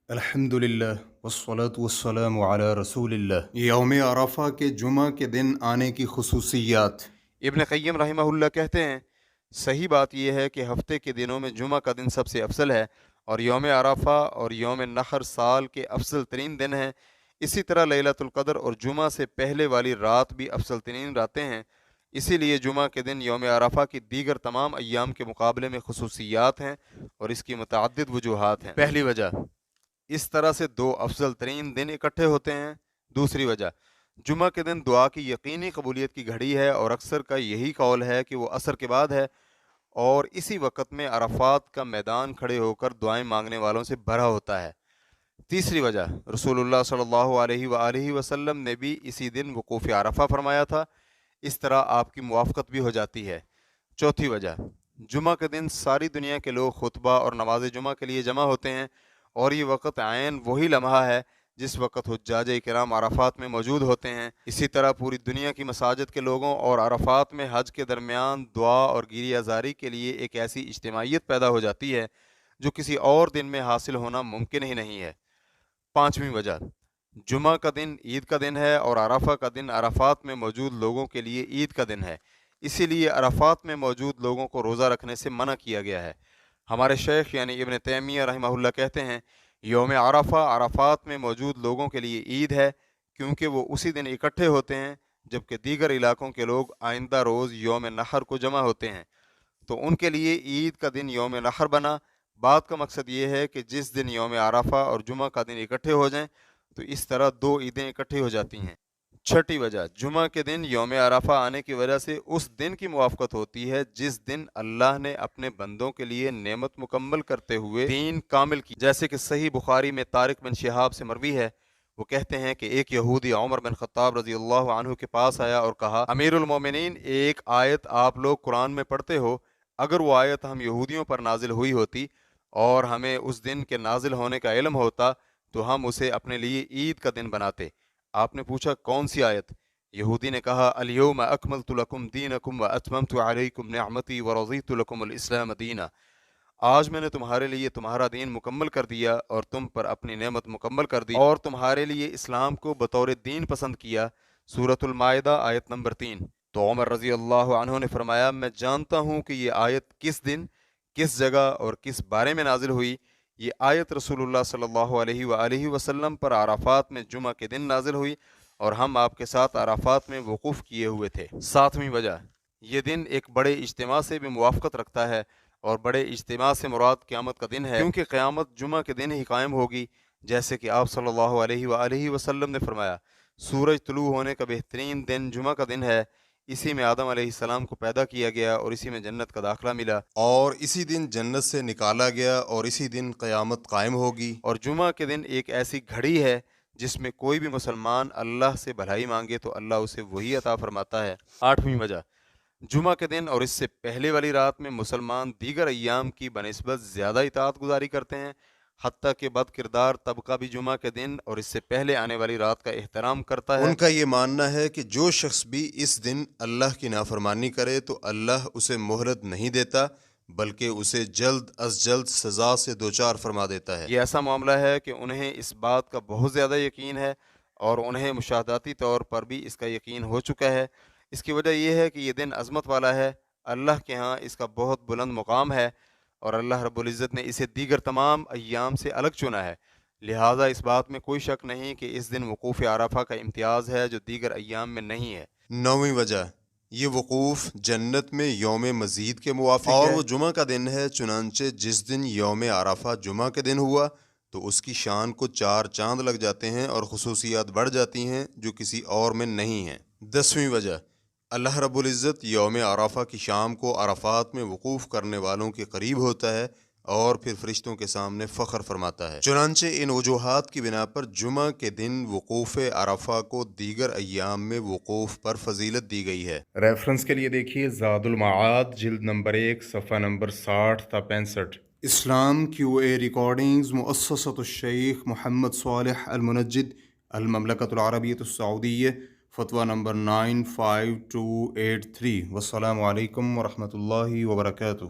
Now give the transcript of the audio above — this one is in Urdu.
الحمد للہ والصلاة والسلام علی رسول اللہ۔ یوم عرفہ کے جمعہ کے دن آنے کی خصوصیات۔ ابن قیم رحمہ اللہ کہتے ہیں صحیح بات یہ ہے کہ ہفتے کے دنوں میں جمعہ کا دن سب سے افضل ہے، اور یوم عرفہ اور یوم نحر سال کے افضل ترین دن ہیں۔ اسی طرح لیلۃ القدر اور جمعہ سے پہلے والی رات بھی افضل ترین راتیں ہیں۔ اسی لیے جمعہ کے دن یوم عرفہ کی دیگر تمام ایام کے مقابلے میں خصوصیات ہیں، اور اس کی متعدد وجوہات ہیں۔ پہلی وجہ، اس طرح سے دو افضل ترین دن اکٹھے ہوتے ہیں۔ دوسری وجہ، جمعہ کے دن دعا کی یقینی قبولیت کی گھڑی ہے، اور اکثر کا یہی قول ہے کہ وہ عصر کے بعد ہے، اور اسی وقت میں عرفات کا میدان کھڑے ہو کر دعائیں مانگنے والوں سے بھرا ہوتا ہے۔ تیسری وجہ، رسول اللہ صلی اللہ علیہ وآلہ وسلم نے بھی اسی دن وقوف عرفہ فرمایا تھا، اس طرح آپ کی موافقت بھی ہو جاتی ہے۔ چوتھی وجہ، جمعہ کے دن ساری دنیا کے لوگ خطبہ اور نماز جمعہ کے لیے جمع ہوتے ہیں، اور یہ وقت عین وہی لمحہ ہے جس وقت حجاج کرام عرفات میں موجود ہوتے ہیں۔ اسی طرح پوری دنیا کی مساجد کے لوگوں اور عرفات میں حج کے درمیان دعا اور گیری ازاری کے لیے ایک ایسی اجتماعیت پیدا ہو جاتی ہے جو کسی اور دن میں حاصل ہونا ممکن ہی نہیں ہے۔ پانچویں وجہ، جمعہ کا دن عید کا دن ہے، اور عرفہ کا دن عرفات میں موجود لوگوں کے لیے عید کا دن ہے، اسی لیے عرفات میں موجود لوگوں کو روزہ رکھنے سے منع کیا گیا ہے۔ ہمارے شیخ یعنی ابن تیمیہ رحمہ اللہ کہتے ہیں یوم عرفہ عرفات میں موجود لوگوں کے لیے عید ہے، کیونکہ وہ اسی دن اکٹھے ہوتے ہیں جبکہ دیگر علاقوں کے لوگ آئندہ روز یوم نحر کو جمع ہوتے ہیں، تو ان کے لیے عید کا دن یوم نحر بنا۔ بات کا مقصد یہ ہے کہ جس دن یوم عرفہ اور جمعہ کا دن اکٹھے ہو جائیں تو اس طرح دو عیدیں اکٹھی ہو جاتی ہیں۔ چھٹی وجہ، جمعہ کے دن یوم عرفہ آنے کی وجہ سے اس دن کی موافقت ہوتی ہے جس دن اللہ نے اپنے بندوں کے لیے نعمت مکمل کرتے ہوئے دین کامل کی، جیسے کہ صحیح بخاری میں طارق بن شہاب سے مروی ہے، وہ کہتے ہیں کہ ایک یہودی عمر بن خطاب رضی اللہ عنہ کے پاس آیا اور کہا، امیر المومنین، ایک آیت آپ لوگ قرآن میں پڑھتے ہو، اگر وہ آیت ہم یہودیوں پر نازل ہوئی ہوتی اور ہمیں اس دن کے نازل ہونے کا علم ہوتا تو ہم اسے اپنے لیے عید کا دن بناتے۔ آپ نے پوچھا کون سی آیت؟ یہودی نے کہا، الیوم اکملت لکم دینکم واتممت علیکم نعمتی ورضیت لکم الاسلام دینا، آج میں نے تمہارے لیے تمہارا دین مکمل کر دیا اور تم پر اپنی نعمت مکمل کر دی، اور تمہارے لیے اسلام کو بطور دین پسند کیا۔ سورۃ المائدہ آیت نمبر 3۔ تو عمر رضی اللہ عنہ نے فرمایا، میں جانتا ہوں کہ یہ آیت کس دن، کس جگہ اور کس بارے میں نازل ہوئی۔ یہ آیت رسول اللہ صلی اللہ علیہ وآلہ وسلم پر عرفات میں جمعہ کے دن نازل ہوئی، اور ہم آپ کے ساتھ عرفات میں وقوف کیے ہوئے تھے۔ ساتویں وجہ، یہ دن ایک بڑے اجتماع سے بھی موافقت رکھتا ہے، اور بڑے اجتماع سے مراد قیامت کا دن ہے، کیونکہ قیامت جمعہ کے دن ہی قائم ہوگی، جیسے کہ آپ صلی اللہ علیہ وآلہ وسلم نے فرمایا، سورج طلوع ہونے کا بہترین دن جمعہ کا دن ہے، اسی میں آدم علیہ السلام کو پیدا کیا گیا اور اسی میں جنت کا داخلہ ملا، اور اسی دن جنت سے نکالا گیا، اور اسی دن قیامت قائم ہوگی۔ اور جمعہ کے دن ایک ایسی گھڑی ہے جس میں کوئی بھی مسلمان اللہ سے بھلائی مانگے تو اللہ اسے وہی عطا فرماتا ہے۔ آٹھویں وجہ، جمعہ کے دن اور اس سے پہلے والی رات میں مسلمان دیگر ایام کی بنسبت زیادہ اطاعت گزاری کرتے ہیں، حتیٰ کہ بد کردار طبقہ بھی جمعہ کے دن اور اس سے پہلے آنے والی رات کا احترام کرتا ہے۔ ان کا یہ ماننا ہے کہ جو شخص بھی اس دن اللہ کی نافرمانی کرے تو اللہ اسے مہلت نہیں دیتا، بلکہ اسے جلد از جلد سزا سے دوچار فرما دیتا ہے۔ یہ ایسا معاملہ ہے کہ انہیں اس بات کا بہت زیادہ یقین ہے، اور انہیں مشاہداتی طور پر بھی اس کا یقین ہو چکا ہے۔ اس کی وجہ یہ ہے کہ یہ دن عظمت والا ہے، اللہ کے ہاں اس کا بہت بلند مقام ہے، اور اللہ رب العزت نے اسے دیگر تمام ایام سے الگ چنا ہے، لہٰذا اس بات میں کوئی شک نہیں کہ اس دن وقوف عرفہ کا امتیاز ہے جو دیگر ایام میں نہیں ہے۔ نویں وجہ، یہ وقوف جنت میں یوم مزید کے موافق ہے، اور وہ جمعہ کا دن ہے، چنانچہ جس دن یوم عرفہ جمعہ کے دن ہوا تو اس کی شان کو 4 چاند لگ جاتے ہیں اور خصوصیات بڑھ جاتی ہیں جو کسی اور میں نہیں ہیں۔ 10ویں وجہ، اللہ رب العزت یوم عرفہ کی شام کو عرفات میں وقوف کرنے والوں کے قریب ہوتا ہے اور پھر فرشتوں کے سامنے فخر فرماتا ہے، چنانچہ ان وجوہات کی بنا پر جمعہ کے دن وقوف عرفہ کو دیگر ایام میں وقوف پر فضیلت دی گئی ہے۔ ریفرنس کے لیے دیکھیے زاد المعاد جلد نمبر 1 صفحہ نمبر 60 تا 65۔ اسلام کیو اے ریکارڈنگز، مؤسسۃ الشیخ محمد صالح المنجد، المملکۃ العربیۃ السعودیہ، فتویٰ نمبر 95283۔ والسلام علیکم ورحمۃ اللہ وبرکاتہ۔